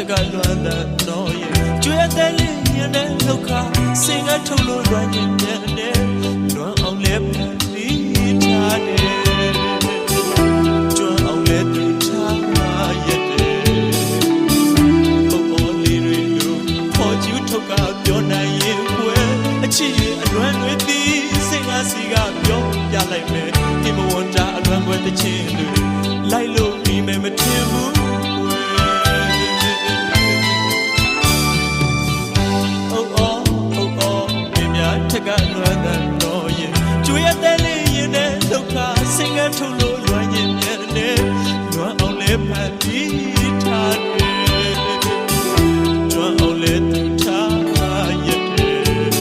ကလွမ်းတဲ့တော့ရဲ့ကျွေးတဲ့လေးညနေလောက်ခစင်ကထုတ်လို့လွမ်းညင်တဲ့လွမ်းအောင်လဲပြီးထားတယ်ကျွမ်းအောင်လဲတူထားရဲ့ပုံပေါ်လေးတွေလိုပေါ်ကျူးထုတ်ကပြောနိုင်ရင်ကွယ်အချစ်ရဲ့အလွမ်းတွေပြီးစင်ကစီကပြောပြလိုက်မယ်ဒီမဝတာအလွမ်းွယ်တစ်ချင်းတွေလိုက်လို့ပြီးမယ်မထင်ဘူး